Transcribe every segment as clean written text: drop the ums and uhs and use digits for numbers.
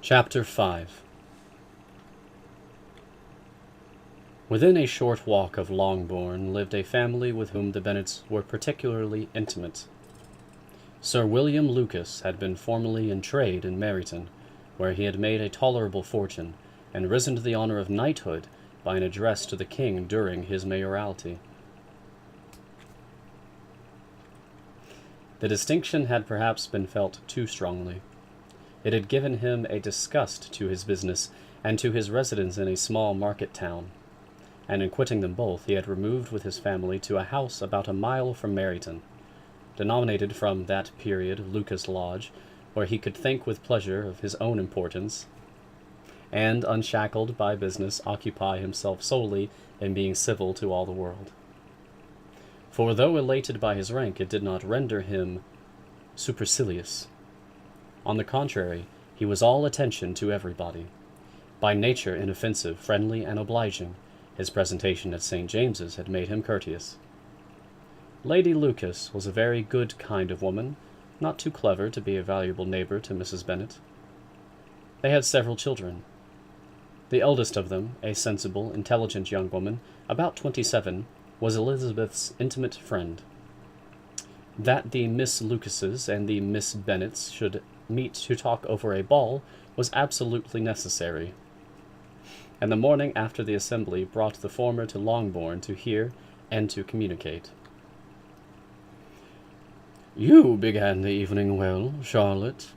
Chapter 5. Within a short walk of Longbourn lived a family with whom the Bennets were particularly intimate. Sir William Lucas had been formerly in trade in Meryton, where he had made a tolerable fortune, and risen to the honour of knighthood by an address to the king during his mayoralty. The distinction had perhaps been felt too strongly. It had given him a disgust to his business and to his residence in a small market town, and in quitting them both he had removed with his family to a house about a mile from Meryton, denominated from that period Lucas Lodge, where he could think with pleasure of his own importance, and, unshackled by business, occupy himself solely in being civil to all the world. For though elated by his rank, it did not render him supercilious. On the contrary, he was all attention to everybody. By nature inoffensive, friendly, and obliging, his presentation at St. James's had made him courteous. Lady Lucas was a very good kind of woman, not too clever to be a valuable neighbour to Mrs. Bennet. They had several children. The eldest of them, a sensible, intelligent young woman, about 27, was Elizabeth's intimate friend. That the Miss Lucases and the Miss Bennets should meet to talk over a ball was absolutely necessary, and the morning after the assembly brought the former to Longbourn to hear and to communicate. "You began the evening well, Charlotte,"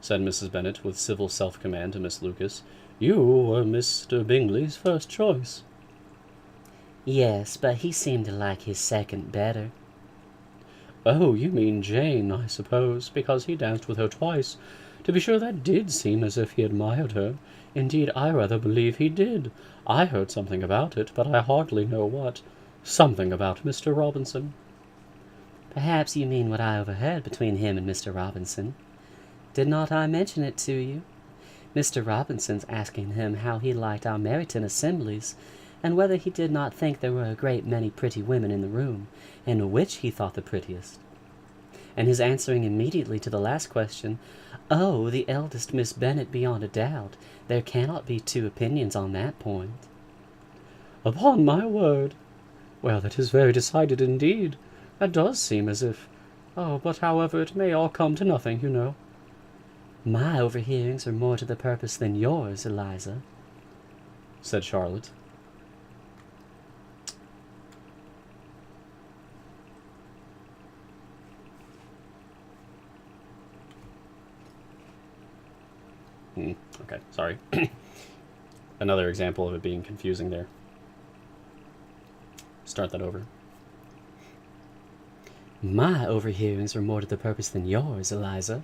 said Mrs. Bennet with civil self-command to Miss Lucas. "You were Mr. Bingley's first choice." "Yes, but he seemed to like his second better." "Oh, you mean Jane, I suppose, because he danced with her twice. To be sure, that did seem as if he admired her. Indeed, I rather believe he did. I heard something about it, but I hardly know what. Something about Mr. Robinson." "Perhaps you mean what I overheard between him and Mr. Robinson. Did not I mention it to you? Mr. Robinson's asking him how he liked our Meryton assemblies, and whether he did not think there were a great many pretty women in the room, and which he thought the prettiest. And his answering immediately to the last question, 'Oh, the eldest Miss Bennet beyond a doubt. There cannot be two opinions on that point.'" "Upon my word! Well, that is very decided indeed. That does seem as if— Oh, but however, it may all come to nothing, you know." "My overhearings are more to the purpose than yours, Eliza," said Charlotte. Okay, sorry. Another example of it being confusing there. Start that over. "My overhearings are more to the purpose than yours, Eliza,"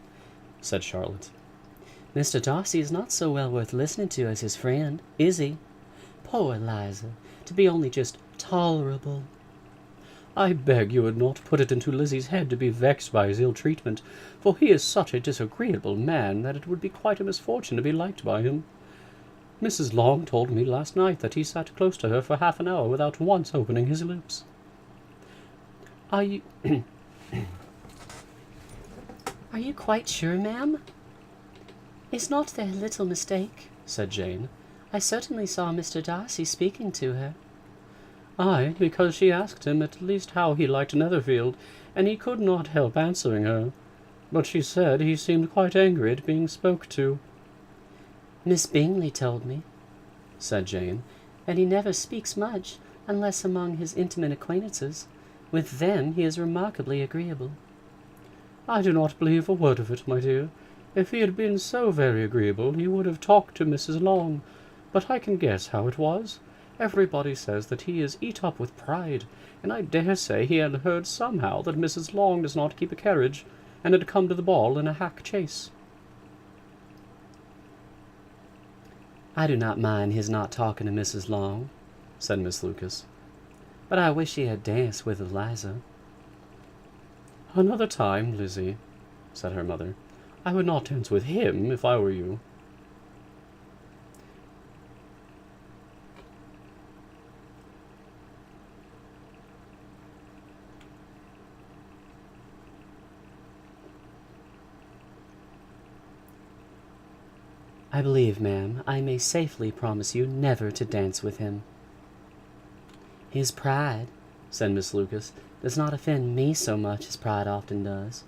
said Charlotte. "Mr. Darcy is not so well worth listening to as his friend, is he? Poor Eliza, to be only just tolerable." "I beg you would not put it into Lizzie's head to be vexed by his ill treatment, for he is such a disagreeable man that it would be quite a misfortune to be liked by him. Mrs. Long told me last night that he sat close to her for half an hour without once opening his lips." Are you Are you quite sure, ma'am?" "Is not there a little mistake?" said Jane. "I certainly saw Mr. Darcy speaking to her." "Aye, because she asked him at least how he liked Netherfield, and he could not help answering her. But she said he seemed quite angry at being spoke to." "Miss Bingley told me," said Jane, "and he never speaks much, unless among his intimate acquaintances. With them he is remarkably agreeable." "I do not believe a word of it, my dear. If he had been so very agreeable, he would have talked to Mrs. Long. But I can guess how it was. Everybody says that he is eat up with pride, and I dare say he had heard somehow that Mrs. Long does not keep a carriage, and had come to the ball in a hack chaise." "I do not mind his not talking to Mrs. Long," said Miss Lucas, "but I wish he had danced with Eliza." "Another time, Lizzie," said her mother. "I would not dance with him if I were you." I believe, ma'am, I may safely promise you never to dance with him. His pride, said Miss Lucas, does not offend me so much as pride often does,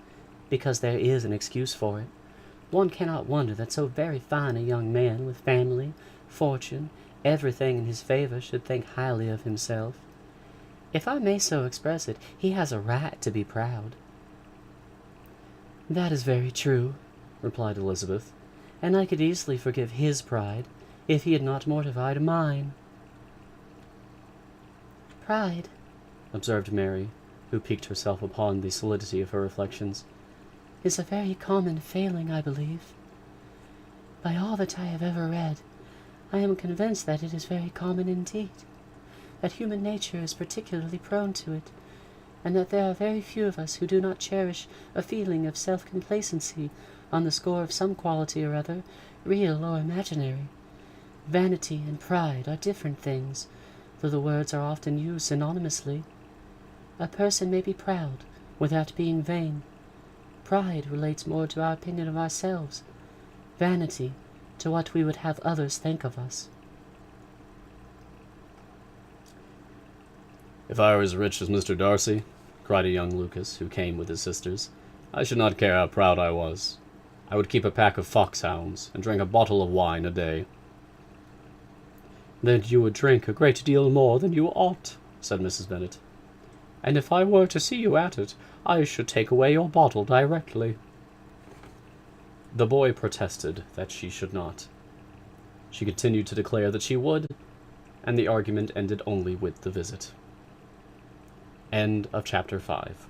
because there is an excuse for it. One cannot wonder that so very fine a young man, with family, fortune, everything in his favour, should think highly of himself. If I may so express it, he has a right to be proud. That is very true, replied Elizabeth, and I could easily forgive his pride, if he had not mortified mine. Pride, observed Mary, who piqued herself upon the solidity of her reflections, is a very common failing, I believe. By all that I have ever read, I am convinced that it is very common indeed, that human nature is particularly prone to it, and that there are very few of us who do not cherish a feeling of self-complacency on the score of some quality or other, real or imaginary. Vanity and pride are different things, though the words are often used synonymously. A person may be proud without being vain. Pride relates more to our opinion of ourselves, vanity to what we would have others think of us. If I were as rich as Mr. Darcy, cried a young Lucas, who came with his sisters, I should not care how proud I was. I would keep a pack of foxhounds, and drink a bottle of wine a day. Then you would drink a great deal more than you ought, said Mrs. Bennet. And if I were to see you at it, I should take away your bottle directly. The boy protested that she should not. She continued to declare that she would, and the argument ended only with the visit. End of chapter 5.